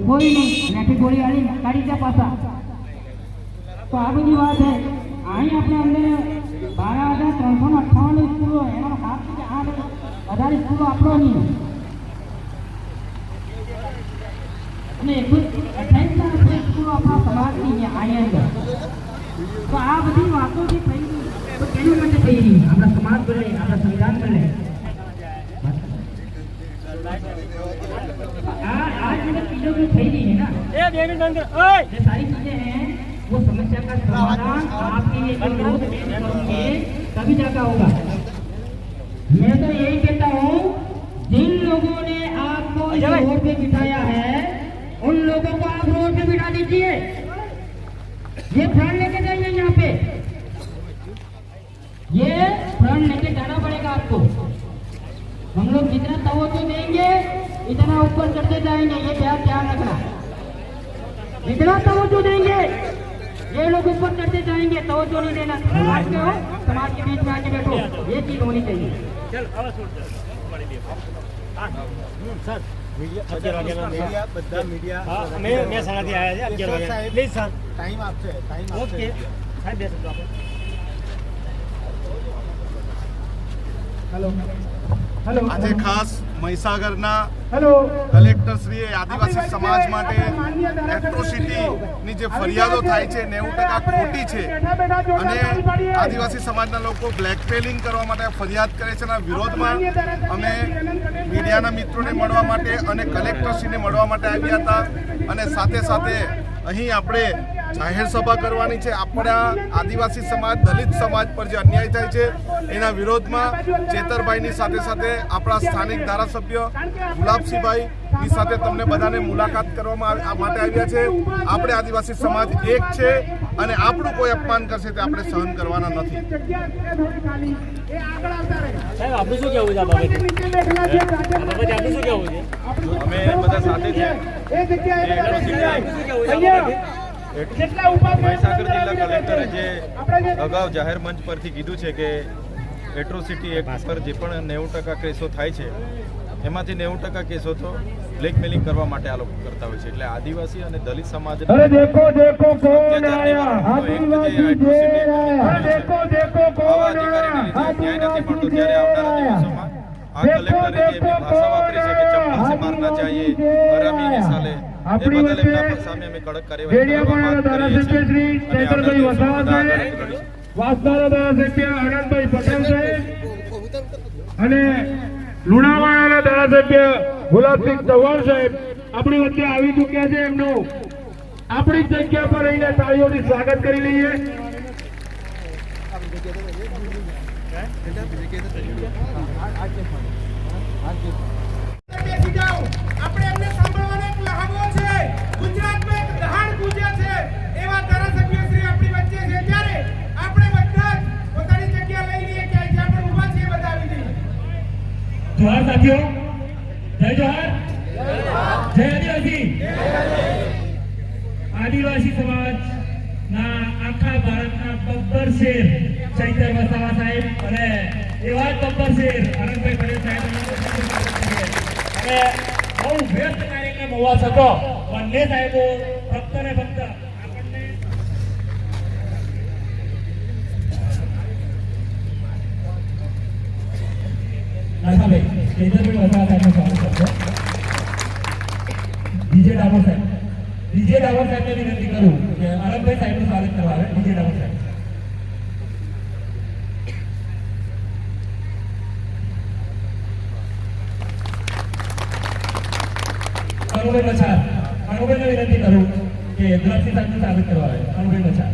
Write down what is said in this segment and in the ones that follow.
કોઈ નહીં લેઠી ગોળી આલી કાઢી દે પાછા. તો આ બધી વાત છે. અહીં આપણે અંદર 12,358 સ્કૂલો એનો હાથ છે. 8 સ્કૂલો આપણો નહીં અને 128 સ્કૂલો આપણા સમાજની છે આની અંદર. તો આ બધી વાતો જે થઈ ગઈ તો કેની માટે થઈ રહી? આપણા સમાજ બદલે, આપણા સંવિધાન બદલે. आज मतलब चीजों की सही नहीं है ना, ये सारी चीजें हैं वो समस्या का समाधान आपके लिए विरोध करेंगे तभी जाकर होगा. मैं तो यही कहता हूँ जिन लोगों ने आपको रोड पे बिठाया है उन लोगों को आप रोड पे बिठा दीजिए. ये प्रण लेके जाइए यहाँ पे, ये प्रण लेके जाना पड़ेगा आपको. हम लोग जितना तवज्जो देंगे इतना ऊपर चढ़ते जाएंगे. ये ध्यान रखना. जितना तवज्जो देंगे ये लोग ऊपर चढ़ते जाएंगे. तवज्जो नहीं देना. समाज के हो, समाज के बीच में आके बैठो. ये चीज होनी चाहिए. આજે ખાસ મહીસાગરના કલેક્ટરશ્રીએ આદિવાસી સમાજ માટે એટ્રોસિટીની જે ફરિયાદો થાય છે 90% ખોટી છે અને આદિવાસી સમાજના લોકો બ્લેકમેલિંગ કરવા માટે ફરિયાદ કરે છે. એના વિરોધમાં અમે મીડિયાના મિત્રોને મળવા માટે અને કલેક્ટરશ્રીને મળવા માટે આવ્યા હતા અને સાથે સાથે અહીં આપણે જાહેર સભા કરવાની છે. આપણા આદિવાસી સમાજ, દલિત સમાજ પર જે અન્યાય થાય છે એના વિરોધમાં ચેતરભાઈની સાથે સાથે આપણા સ્થાનિક ધારાસભ્ય ગુલાબસિંહભાઈની સાથે તમને બધાને મુલાકાત કરવામાં માટે આવ્યા છે. આપણે આદિવાસી સમાજ એક છે અને આપણું કોઈ અપમાન કરશે તે આપણે સહન કરવાના નથી. અમે બધા સાથે છીએ. મહીસાગર જિલ્લા કલેક્ટરે જે અગાઉ જાહેર મંચ પરથી કીધું છે કે એટ્રોસિટી એક્ટ પર જે પણ 90% કેસો થાય છે એમાંથી 90% કેસો તો બ્લેકમેલિંગ કરવા માટે આ લોકો કરતા હોય છે. એટલે આદિવાસી અને દલિત સમાજ ન્યાય નથી મળતો ત્યારે આવનારા દિવસોમાં આ કલેક્ટરે જે એમની ભાષા વાપરી છે કે ચંપલ સે મારના ચાહીએ, હરામી ને સાલે, એ બદલ એમના પર સામે અમે કડક કાર્યવાહી કરવા માંગ કરીએ છીએ અને આવનારા દિવસોમાં આગળ કરીશું. આનંદભાઈ પટેલ સાહેબ અને લુણાવાડાના ધારાસભ્ય ગુલાબસિંહ ચૌહાણ સાહેબ આપણી વચ્ચે આવી ચૂક્યા છે. એમનું આપણી જગ્યા પર રહીને તાળીઓથી સ્વાગત કરી લઈએ. આપણે એમને સાંભળવાનો એક લહાવો છે. ગુજરાતમાં એક દહાડ પૂજ્ય છે એવા ધારાસભ્ય શ્રી આપણી વચ્ચે છે ત્યારે આપણે બધા પોતાની જગ્યા લઈ લઈએ કે જ્યાં પણ ઊભા છે બધા આવી જઈએ. જોહાર સાથીઓ, જય જોહાર, જય આદિવાસી. આદિવાસી સમાજના આખા ભારતના બબ્બર શેર ચૈતર વસાવા સાહેબ અને એવા જ બબ્બર શેર આનંદભાઈ પટેલ સાહેબ અને બહુ વ્યસ્ત કાર્યક્રમ હોવા છતાં બંને સાહેબો ફક્ત ને ફક્ત આપણને નાથાભાઈ ચૈતરભાઈ વસાવા સાહેબનું સ્વાગત કરશો. ડીજે ડામોર સાહેબને વિનંતી કરું કે આનંદભાઈ સાહેબનું સ્વાગત કરવા આવે. ડીજે ડામોર સાહેબ. અનુભાઈ બચાર, અનુભાઈને વિનંતી કરું કે ગુલાબસિંહ સાહેબનું સ્વાગત કરવા આવે. અનુભાઈ બચાર.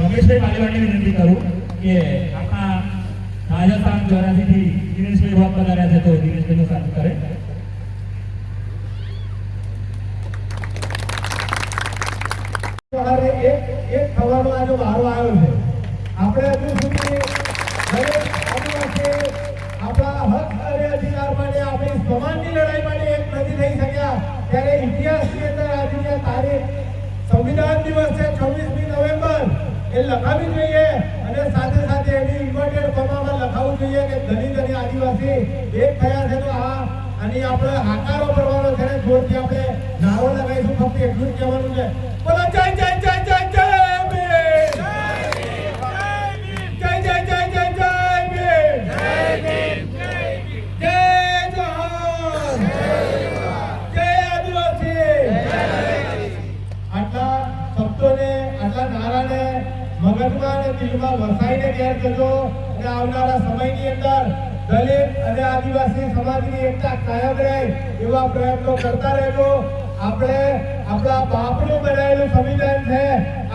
રમેશભાઈ માલીવાડને વિનંતી કરું કે આપણા રાજસ્થાન દ્વારાથી દિનેશભાઈ વાત પધાર્યા છે તો દિનેશભાઈનું સ્વાગત કરે. એક થવાનો આજે વારો આવ્યો છે. આપણે હજુ સુધી દરેક આદિવાસી આપણા હક અને અધિકાર માટે, આપણી સમાનની લડાઈ માટે એક નથી થઈ શક્યા ત્યારે ઇતિહાસની અંદર આજની તારીખ સંવિધાન દિવસ છે 26મી નવેમ્બર એ લખાવી જોઈએ અને સાથે સાથે એની એક થયા છે તો અને આપણે હાકારો કરવાનો છે ને જોરથી આપણે નારો લગાવીશું. ફક્ત એટલું જ કહેવાનું છે, બોલો જય જય જય જય જય ભીમ, જય જય જય જય જય ભીમ, જય જવાન, જય આદિવાસી. આટલા શબ્દોને આટલા નારાને મગજમાં અને દિલમાં વસાઈને તૈયાર કરજો અને આવનારા સમયની અંદર દલિત અને આદિવાસી સમાજની એકતા કાયમ રહે એવા પ્રયત્નો કરતા રહેજો. આપણે આપણા બાપનું બનાવેલું સંવિધાન છે,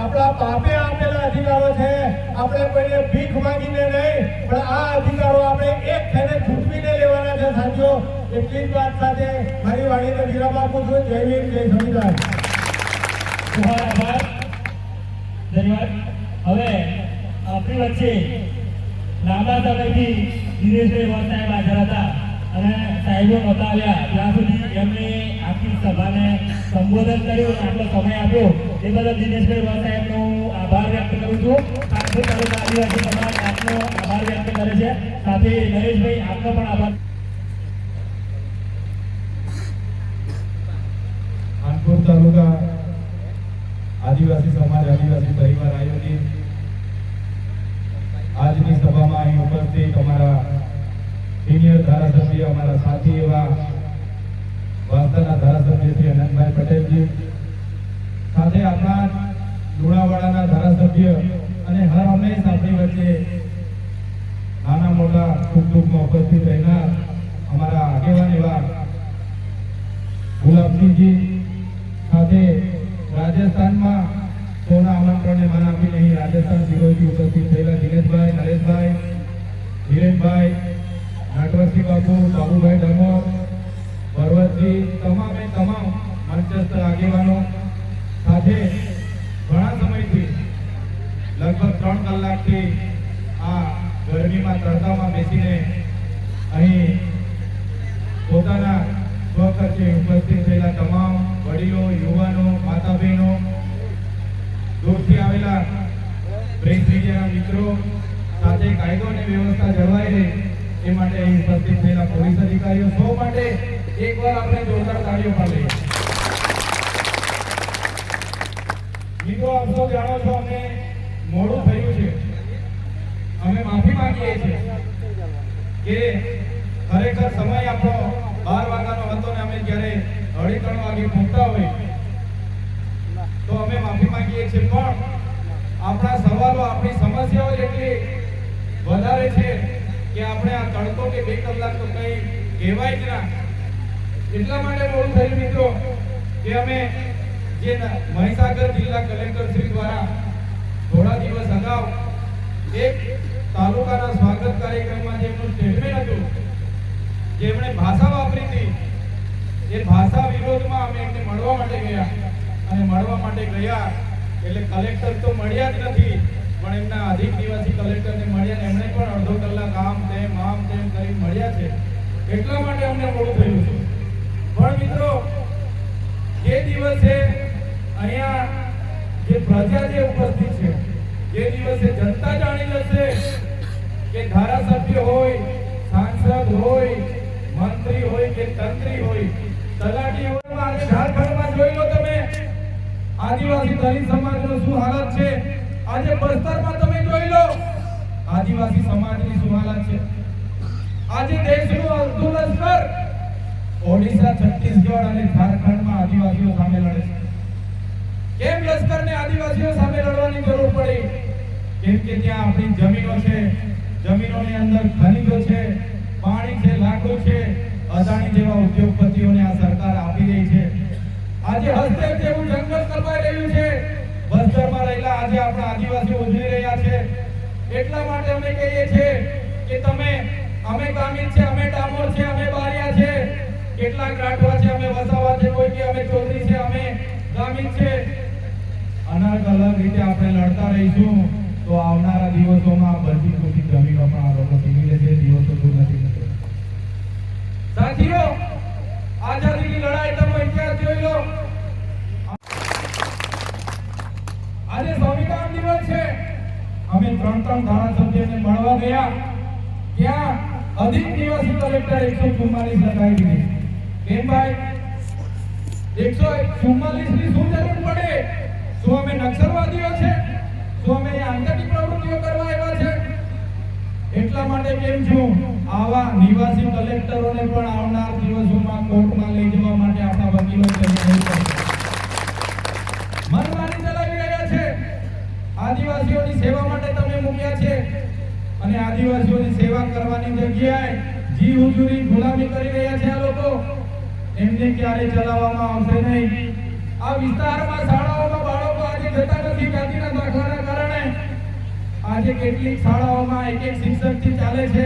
આપણા બાપે આપેલા અધિકારો છે. આપણે કોઈને ભીખ માંગીને નહીં, પણ આ અધિકારો આપણે એક થઈને છૂટવીને લેવાના છે સાથીઓ. એટલી જ વાત સાથે મારી વાણીને વિરામ આપું છું. જય ભીમ, જય સંવિધાન. આભાર, ધન્યવાદ. હવે આપણી વચ્ચે લાંબા સમયથી દિનેશભાઈ વોર સાહેબ હાજર હતા અને સાહેબો નહોતા આવ્યા ત્યાં સુધી એમણે આખી સભાને સંબોધન કર્યું, આટલો સમય આપ્યો એ બદલ દિનેશભાઈ વોર સાહેબનો આભાર વ્યક્ત કરું છું. સાથે તાલુકા આદિવાસી સમાજ આપનો આભાર વ્યક્ત કરે છે. સાથે નરેશભાઈ આપનો પણ આભાર. ખાનપુર તાલુકા આદિવાસી સમાજ આદિવાસી પરિવાર આયોજિત આજની સભામાં અહીં ઉપસ્થિત અમારા સિનિયર ધારાસભ્ય, અમારા સાથી એવા વાંસદાના ધારાસભ્ય શ્રી અનંતભાઈ પટેલજી, સાથે આપણા લુણાવાડાના ધારાસભ્ય અને હર હંમેશ આપણી વચ્ચે નાના મોટા સુખ દુઃખમાં ઉપસ્થિત રહેનાર અમારા આગેવાન એવા ગુલાબસિંહજી, સાથે રાજસ્થાનમાં સોના આમંત્રણને માન આપીને અહીં રાજસ્થાન શિરોઈથી ઉપસ્થિત થયેલા દિનેશભાઈ, નરેશભાઈ, ધીરેનભાઈ, નટવરસિંહ બાપુ, બાબુભાઈ ડામોર, પર્વતજી, તમામે તમામ મંચસ્થ આગેવાનો, સાથે ઘણા સમયથી લગભગ 3 કલાકથી આ ગરમીમાં તડકામાં બેસીને અહીં પોતાના સ્વખર્ચે ઉપસ્થિત થયેલા તમામ વડીલો, યુવાનો, માતા બહેનો, દૂરથી આવેલા પ્રેસ મીડિયાના મિત્રો, સાથે કાયદો અને વ્યવસ્થા જળવાઈ રહે એ માટે અહીં ઉપસ્થિત થયેલા પોલીસ અધિકારીઓ, સૌ માટે એકવાર આપણે જોરદાર તાળીઓ પાડીએ. મિત્રો, આપ સૌ જાણો છો અમને મોડું થયું છે, અમે માફી માંગીએ છીએ કે ખરેખર સમય આપણો 12 વાગ્યાનો હતો ને અમે જ્યારે 2:30 વાગે પહોંચતા હોય તો અમે માફી માંગીએ છીએ. પણ આપણા સવાલો, આપણી સમસ્યાઓ એટલી વધારે છે કે આપણે આ તડકો કે 2 કલાક તો કંઈ કહેવાય જ ના. એટલા માટે મોડું થયું મિત્રો કે અમે જે મહીસાગર જિલ્લા કલેક્ટર શ્રી દ્વારા થોડા દિવસ અગાઉ એક તાલુકાના સ્વાગત કાર્યક્રમમાં જેમનું સ્ટેટમેન્ટ હતું, જેમણે ભાષા વાપરી હતી, એ ભાષા વિરોધમાં અમે એમને મળવા માટે ગયા અને મળવા માટે ગયા એટલે કલેક્ટર તો મળ્યા જ નથી, પણ એમના અધિક નિવાસી કલેક્ટરને મળ્યા ને એમણે પણ અડધો કલાક આમ તેમ કરી મળ્યા છે. એટલા માટે અમને મોડું થયું છે. પણ મિત્રો, જે દિવસે અહીંયા જે પ્રજા જે ઉપસ્થિત છે, જે દિવસે જનતા જાણી જશે કે ધારાસભ્ય હોય, સાંસદ હોય, મંત્રી હોય કે તંત્રી હોય, તલાટી હોય, આજે ઝારખંડમાં જોઈ લો તમે આદિવાસી દલિત સમાજનો શું હાલત છે. આજે બસ્તરમાં તમે જોઈ લો આદિવાસી સમાજની શું હાલત છે. આજે દેશનું અડધું લશ્કર ઓડિશા, છત્તીસગઢ અને ઝારખંડમાં આદિવાસીઓ સામે લડે છે. કેમ લશ્કરને આદિવાસીઓ સામે લડવાની જરૂર પડી? કેમ કે ત્યાં આપણી જમીનો છે, જમીનોની અંદર ખનિજો છે, પાણી છે, લાકડું છે. અદાણી જેવા ઉદ્યોગપતિઓને આ સરકાર આપી રહી છે. આજે હસ્તેવ જેવું જંગલ કપાઈ રહ્યું છે. બસ્તરમાં રહેલા આજે આપણા આદિવાસીઓ ઉજળી રહ્યા છે. એટલા માટે અમે કહીએ છીએ કે તમે, અમે ગામિત છે, અમે ડામોર છે, અમે બારિયા છે, કેટલાક રાઠવા છે, અમે વસાવા છે, કોઈ કે અમે ચૌધરી છે, અમે ગામિત છે. અલગ અલગ રીતે આપણે લડતા રહીશું તો આવનારા દિવસોમાં બધી ખોટી જમીનો પણ આ લોકો છીનવી લેશે. દિવસો દૂર નથી મિત્રો. સાથીઓ, આઝાદીની લડાઈ તમે ઇતિહાસ જોઈ લો. આજે સંવિધાન દિવસ છે. અમે 3 ધારાસભ્યોને મળવા ગયા, ત્યાં અધિક નિવાસી કલેક્ટર 144 લખાઈ દીધી. કેમ ભાઈ 144 ની શું જરૂર પડે? શું અમે નક્સલવાદીઓ છે? શું અમે આંતરિક પ્રવૃત્તિઓ કરવા આવ્યા છે? એટલા માટે કેમ છું, આવા નિવાસી કલેક્ટરોને પણ આવનાર દિવસોમાં કોર્ટમાં લઈ જવા માટે આપણા વકીલો મનમાની ચલાવી રહ્યા છે. આદિવાસીઓની સેવા માટે તમે મૂક્યા છે અને આદિવાસીઓની સેવા કરવાની જગ્યાએ જી હુજુરી ગુલામી કરી રહ્યા છે આ લોકો. એમને ક્યારે ચલાવવામાં આવશે નહીં. આ વિસ્તારમાં શાળાઓમાં બાળકો આજે જતા નથી જાતિના દાખલાના કારણે. આજે કેટલીક શાળાઓમાં એક શિક્ષકથી ચાલે છે.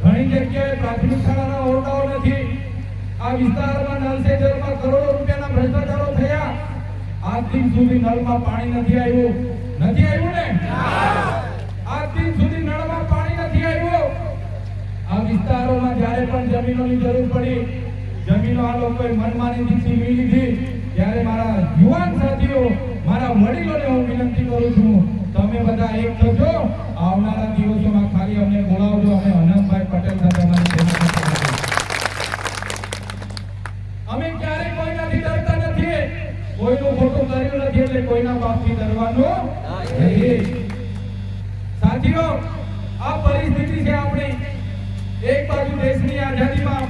ઘણી જગ્યાએ પ્રાથમિક શાળાના ઓરડાઓ નથી. આ વિસ્તારમાં નળ સે જલમાં કરોડો રૂપિયાના ભ્રષ્ટાચારો થયા. આજ દિન સુધી નળમાં પાણી નથી આવ્યું. નથી આવ્યું ને? આજ દિન સુધી નળમાં પાણી નથી આવ્યું. આ વિસ્તારોમાં જ્યારે પણ જમીનોની જરૂર પડી, જમીનો આ લોકોએ મનમાનીથી છીનવી લીધી. ત્યારે મારા યુવાન સાથીઓ, મારા વડીલોને હું વિનંતી કરું છું, તમે બધા એક થજો. આવનારા દિવસોમાં ખાલી અમને બોલાવજો, અમે અનંતભાઈ પટેલ સાથે અમારી સેવા કરીશું. અમે ક્યારેય કોઈનાથી ડરતા નથી. કોઈનું ખોટું કર્યું નથી એટલે કોઈના બાપથી ડરવાનું નહીં. સાથીઓ, આ પરિસ્થિતિ છે આપણી. એક બાજુ દેશની આઝાદીમાં